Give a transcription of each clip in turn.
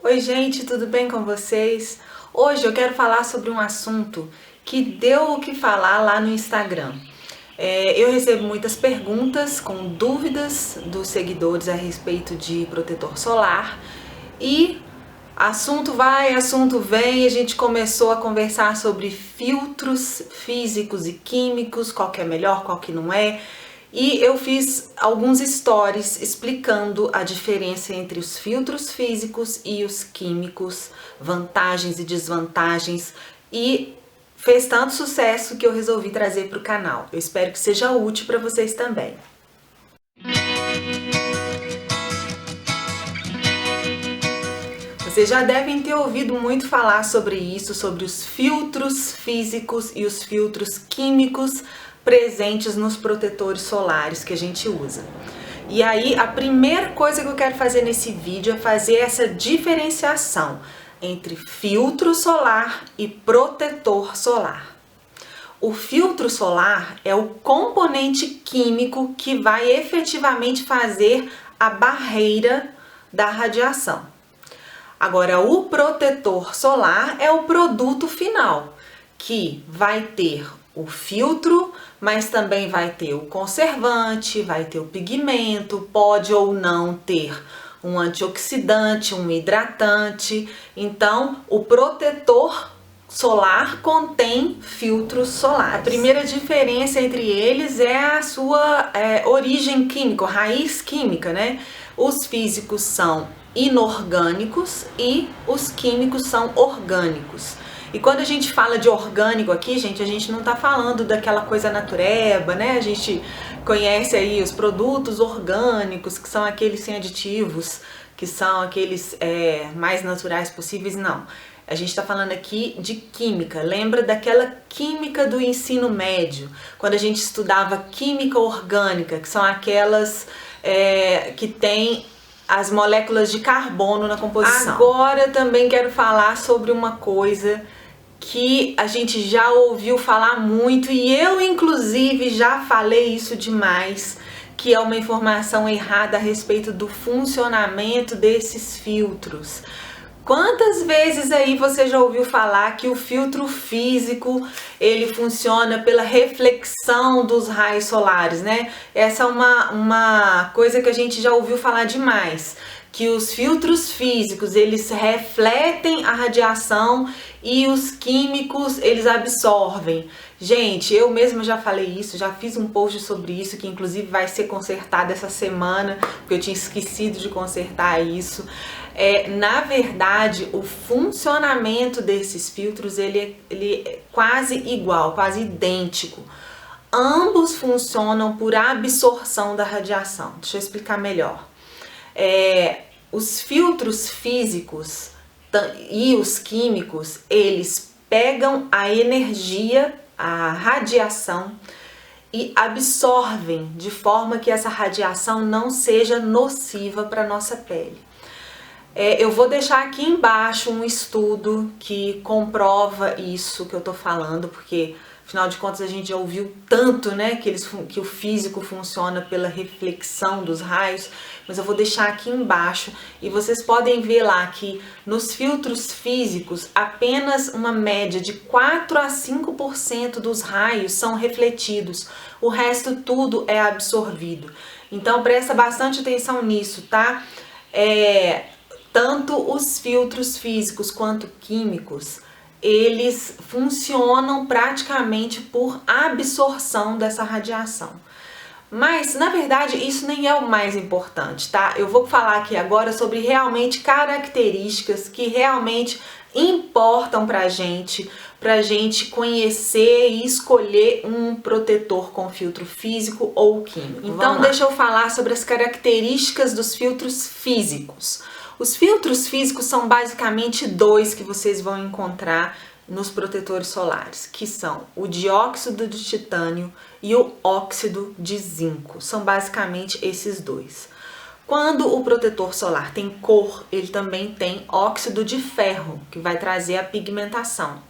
Oi gente, tudo bem com vocês? Hoje eu quero falar sobre um assunto que deu o que falar lá no Instagram. Eu recebo muitas perguntas com dúvidas dos seguidores a respeito de protetor solar e assunto vai, assunto vem, a gente começou a conversar sobre filtros físicos e químicos, qual que é melhor, qual que não é. E eu fiz alguns stories explicando a diferença entre os filtros físicos e os químicos, vantagens e desvantagens, e fez tanto sucesso que eu resolvi trazer para o canal. Eu espero que seja útil para vocês também. Vocês já devem ter ouvido muito falar sobre isso, sobre os filtros físicos e os filtros químicos presentes nos protetores solares que a gente usa. E aí, a primeira coisa que eu quero fazer nesse vídeo é fazer essa diferenciação entre filtro solar e protetor solar. O filtro solar é o componente químico que vai efetivamente fazer a barreira da radiação. Agora, o protetor solar é o produto final, que vai ter o filtro, mas também vai ter o conservante, vai ter o pigmento, pode ou não ter um antioxidante, um hidratante. Então, o protetor solar contém filtros solares. A primeira diferença entre eles é a sua origem química, raiz química, né? Os físicos são inorgânicos e os químicos são orgânicos. E quando a gente fala de orgânico aqui, gente, a gente não tá falando daquela coisa natureba, né? A gente conhece aí os produtos orgânicos, que são aqueles sem aditivos, que são aqueles mais naturais possíveis, não. A gente está falando aqui de química. Lembra daquela química do ensino médio, quando a gente estudava química orgânica, que são aquelas que tem as moléculas de carbono na composição. Agora também quero falar sobre uma coisa que a gente já ouviu falar muito, e eu inclusive já falei isso demais, que é uma informação errada a respeito do funcionamento desses filtros. Quantas vezes aí você já ouviu falar que o filtro físico ele funciona pela reflexão dos raios solares, né? Essa é uma coisa que a gente já ouviu falar demais, que os filtros físicos eles refletem a radiação e os químicos eles absorvem. Gente, eu mesma já falei isso, já fiz um post sobre isso, que inclusive vai ser consertado essa semana, porque eu tinha esquecido de consertar isso. Na verdade, o funcionamento desses filtros ele é quase igual, quase idêntico. Ambos funcionam por absorção da radiação. Deixa eu explicar melhor. Os filtros físicos e os químicos, eles pegam a energia, a radiação, e absorvem de forma que essa radiação não seja nociva para a nossa pele. Eu vou deixar aqui embaixo um estudo que comprova isso que eu tô falando, porque afinal de contas a gente já ouviu tanto, né, que o físico funciona pela reflexão dos raios, mas eu vou deixar aqui embaixo e vocês podem ver lá que nos filtros físicos apenas uma média de 4 a 5% dos raios são refletidos, o resto tudo é absorvido. Então presta bastante atenção nisso, tá? Tanto os filtros físicos quanto químicos, eles funcionam praticamente por absorção dessa radiação. Mas, na verdade, isso nem é o mais importante, tá? Eu vou falar aqui agora sobre realmente características que realmente importam pra gente conhecer e escolher um protetor com filtro físico ou químico. Então, deixa eu falar sobre as características dos filtros físicos. Os filtros físicos são basicamente dois que vocês vão encontrar nos protetores solares, que são o dióxido de titânio e o óxido de zinco. São basicamente esses dois. Quando o protetor solar tem cor, ele também tem óxido de ferro, que vai trazer a pigmentação.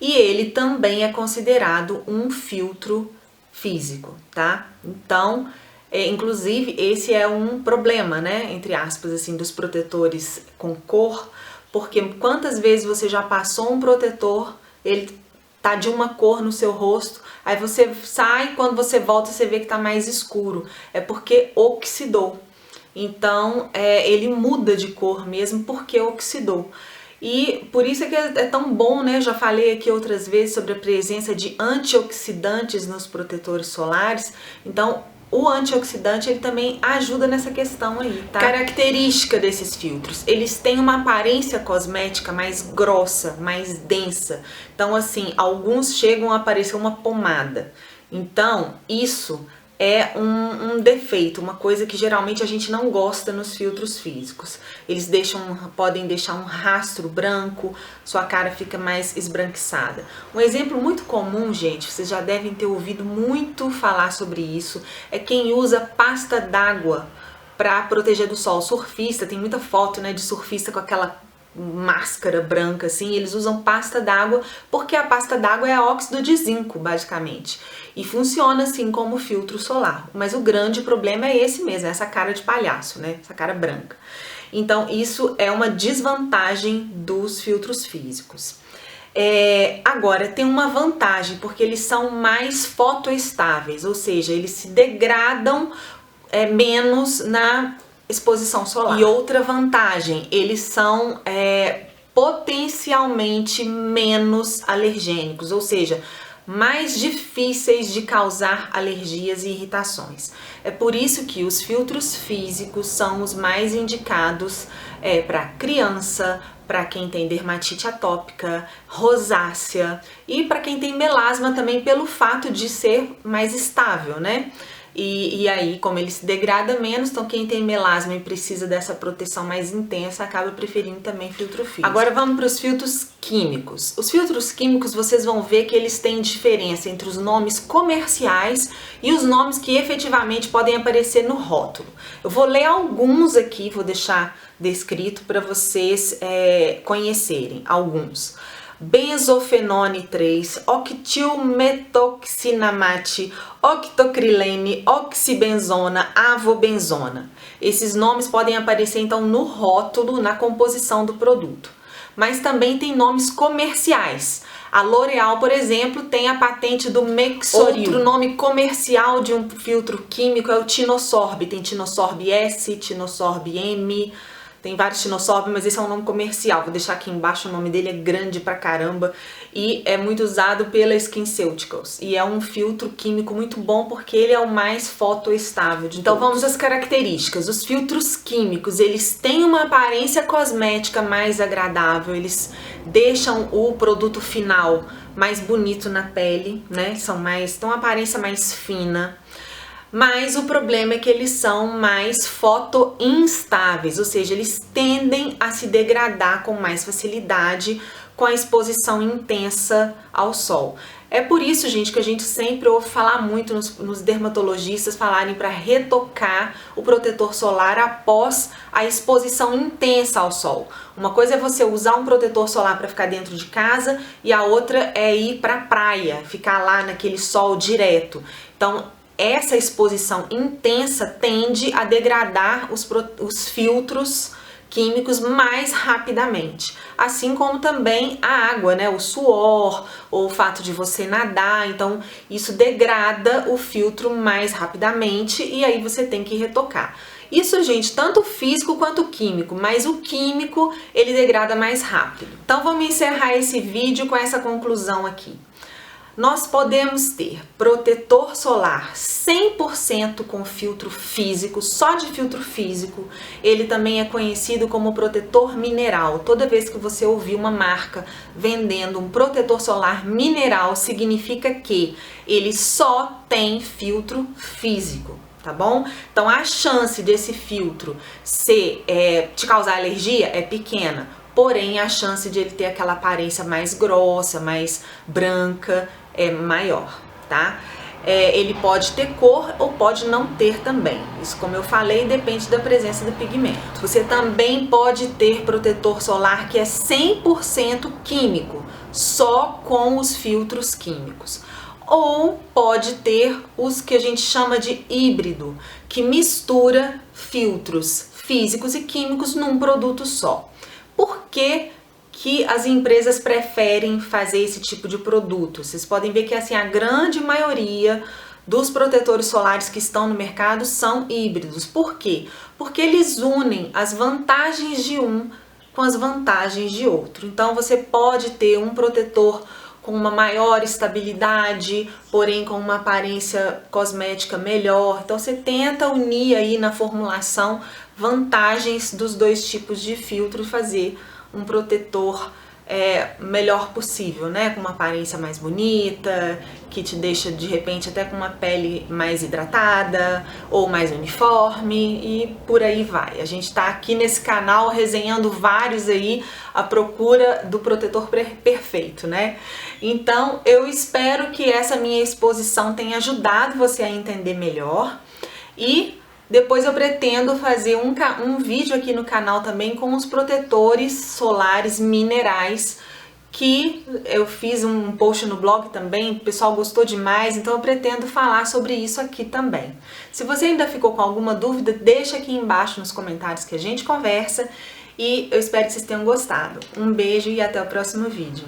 E ele também é considerado um filtro físico, tá? Então, inclusive, esse é um problema, né, entre aspas, assim, dos protetores com cor, Porque quantas vezes você já passou um protetor, ele tá de uma cor no seu rosto, aí você sai, quando você volta você vê que tá mais escuro. É porque oxidou. Então, ele muda de cor mesmo porque oxidou. E por isso é que é tão bom, né? Eu já falei aqui outras vezes sobre a presença de antioxidantes nos protetores solares. Então, o antioxidante ele também ajuda nessa questão aí, tá? Característica desses filtros, eles têm uma aparência cosmética mais grossa, mais densa. Então, assim, alguns chegam a parecer uma pomada. Então, isso é um defeito, uma coisa que geralmente a gente não gosta nos filtros físicos. Eles podem deixar um rastro branco, sua cara fica mais esbranquiçada. Um exemplo muito comum, gente, vocês já devem ter ouvido muito falar sobre isso, é quem usa pasta d'água para proteger do sol. Surfista, tem muita foto, né, de surfista com aquela máscara branca assim, eles usam pasta d'água porque a pasta d'água é óxido de zinco, basicamente, e funciona assim como filtro solar. Mas o grande problema é esse mesmo, essa cara de palhaço, né? Essa cara branca. Então isso é uma desvantagem dos filtros físicos. Agora tem uma vantagem, porque eles são mais fotoestáveis, ou seja, eles se degradam menos na exposição solar. E outra vantagem, eles são potencialmente menos alergênicos, ou seja, mais difíceis de causar alergias e irritações. É por isso que os filtros físicos são os mais indicados para criança, para quem tem dermatite atópica, rosácea e para quem tem melasma também, pelo fato de ser mais estável, né? E aí, como ele se degrada menos, então quem tem melasma e precisa dessa proteção mais intensa acaba preferindo também filtro físico. Agora vamos para os filtros químicos. Os filtros químicos, vocês vão ver que eles têm diferença entre os nomes comerciais e os nomes que efetivamente podem aparecer no rótulo. Eu vou ler alguns aqui, vou deixar descrito para vocês conhecerem alguns. Benzofenone 3, octilmetoxinamate, octocrilene, oxibenzona, avobenzona. Esses nomes podem aparecer então no rótulo, na composição do produto. Mas também tem nomes comerciais. A L'Oréal, por exemplo, tem a patente do Mexoril. Outro nome comercial de um filtro químico é o Tinosorb. Tem Tinosorb S, Tinosorb M... Tem vários Tinosorb, mas esse é um nome comercial. Vou deixar aqui embaixo, o nome dele é grande pra caramba e é muito usado pela SkinCeuticals. E é um filtro químico muito bom porque ele é o mais fotoestável de todos. Então vamos às características. Os filtros químicos, eles têm uma aparência cosmética mais agradável, eles deixam o produto final mais bonito na pele, né? Têm uma aparência mais fina. Mas o problema é que eles são mais fotoinstáveis, ou seja, eles tendem a se degradar com mais facilidade com a exposição intensa ao sol. É por isso, gente, que a gente sempre ouve falar muito nos dermatologistas falarem para retocar o protetor solar após a exposição intensa ao sol. Uma coisa é você usar um protetor solar para ficar dentro de casa e a outra é ir para a praia, ficar lá naquele sol direto. Então, essa exposição intensa tende a degradar os filtros químicos mais rapidamente, assim como também a água, né? O suor, ou o fato de você nadar, então isso degrada o filtro mais rapidamente e aí você tem que retocar. Isso, gente, tanto físico quanto químico, mas o químico ele degrada mais rápido. Então vamos encerrar esse vídeo com essa conclusão aqui. Nós podemos ter protetor solar 100% com filtro físico, só de filtro físico. Ele também é conhecido como protetor mineral. Toda vez que você ouvir uma marca vendendo um protetor solar mineral, significa que ele só tem filtro físico, tá bom? Então a chance desse filtro te causar alergia é pequena. Porém, a chance de ele ter aquela aparência mais grossa, mais branca, é maior, tá? Ele pode ter cor ou pode não ter também. Isso, como eu falei, depende da presença do pigmento. Você também pode ter protetor solar que é 100% químico, só com os filtros químicos. Ou pode ter os que a gente chama de híbrido, que mistura filtros físicos e químicos num produto só. por que as empresas preferem fazer esse tipo de produto. Vocês podem ver que assim, a grande maioria dos protetores solares que estão no mercado são híbridos. Por quê? Porque eles unem as vantagens de um com as vantagens de outro. Então você pode ter um protetor com uma maior estabilidade, porém com uma aparência cosmética melhor. Então você tenta unir aí na formulação vantagens dos dois tipos de filtro e fazer um protetor melhor possível, né? Com uma aparência mais bonita, que te deixa de repente até com uma pele mais hidratada ou mais uniforme e por aí vai. A gente tá aqui nesse canal resenhando vários aí à procura do protetor perfeito, né? Então eu espero que essa minha exposição tenha ajudado você a entender melhor e depois eu pretendo fazer um vídeo aqui no canal também com os protetores solares minerais, que eu fiz um post no blog também, o pessoal gostou demais, então eu pretendo falar sobre isso aqui também. Se você ainda ficou com alguma dúvida, deixa aqui embaixo nos comentários que a gente conversa e eu espero que vocês tenham gostado. Um beijo e até o próximo vídeo.